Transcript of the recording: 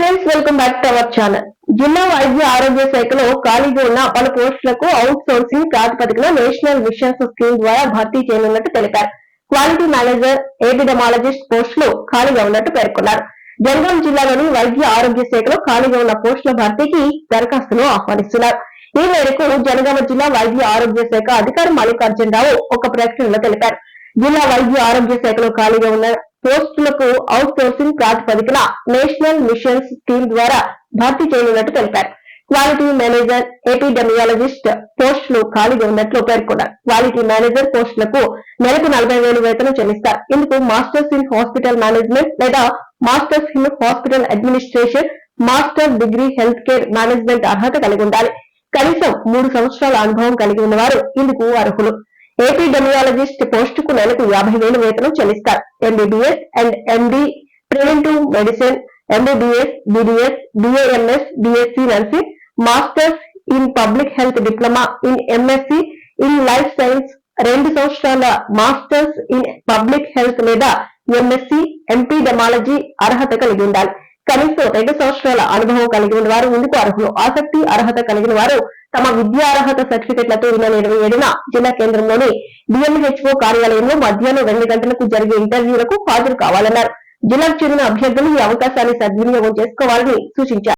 Friends, welcome back to our channel. జిల్లా వైద్య ఆరోగ్య శాఖలో ఖాళీగా ఉన్న పలు పోస్టులకు అవుట్ సోర్సింగ్ ప్రాతిపదికన నేషనల్ మిషన్స్ స్కీమ్ ద్వారా భర్తీ చేయనున్నట్టు తెలిపారు. క్వాలిటీ మేనేజర్, ఎపిడెమాలజిస్ట్ పోస్టులు ఖాళీగా ఉన్నట్టు పేర్కొన్నారు. జనగాం జిల్లాలోని వైద్య ఆరోగ్య శాఖలో ఖాళీగా ఉన్న పోస్టుల భర్తీకి దరఖాస్తులు ఆహ్వానిస్తున్నారు. ఈ మేరకు జనగామ జిల్లా వైద్య ఆరోగ్య శాఖ అధికారి మల్లికార్జునరావు ఒక ప్రకటనలో తెలిపారు. జిల్లా వైద్య ఆరోగ్య శాఖలో ఖాళీగా ఉన్న పోస్టులకు అవుట్ సోర్సింగ్ ప్రాతిపదికన నేషనల్ మిషన్స్ స్కీమ్ ద్వారా భర్తీ చేయనున్నట్టు తెలిపారు. క్వాలిటీ మేనేజర్, ఎపిడెమియాలజిస్ట్ పోస్టులు ఖాళీగా ఉన్నట్లు పేర్కొన్నారు. క్వాలిటీ మేనేజర్ పోస్టులకు నెలకు 40,000 వేతనం చెల్లిస్తారు. ఇందుకు మాస్టర్స్ ఇన్ హాస్పిటల్ మేనేజ్మెంట్ లేదా masters in hospital administration, master degree health care management అర్హత కలిగి ఉండాలి. కనీసం 3 సంవత్సరాల అనుభవం కలిగి ఉన్నవారు ఇందుకు అర్హులు. ఎపిడెమియాలజిస్ట్ పోస్టుకు నెలకు 50,000 వేతనం చెల్లిస్తారు. MBBS and MD preventive medicine, MBBS, BDS, BAMS, BSc nursing, masters in public health diploma in MSc in life science, 2 సంవత్సరాల మాస్టర్స్ ఇన్ పబ్లిక్ హెల్త్ లేదా ఎంఎస్సీ ఎంపీడెమాలజీ అర్హత కలిగి ఉండాలి. కనీసం 2 సంవత్సరాల అనుభవం కలిగి ఉన్న వారు ఇందుకు అర్హులు. ఆసక్తి, అర్హత కలిగిన వారు తమ విద్యార్హత సర్టిఫికెట్లతో ఈ నెల 27న జిల్లా కేంద్రంలోని డిఎంహెచ్ఓ కార్యాలయంలో మధ్యాహ్నం 2 గంటలకు జరిగే ఇంటర్వ్యూలకు హాజరు కావాలన్నారు. జిల్లాకు చెందిన అభ్యర్థులు ఈ అవకాశాన్ని సద్వినియోగం చేసుకోవాలని సూచించారు.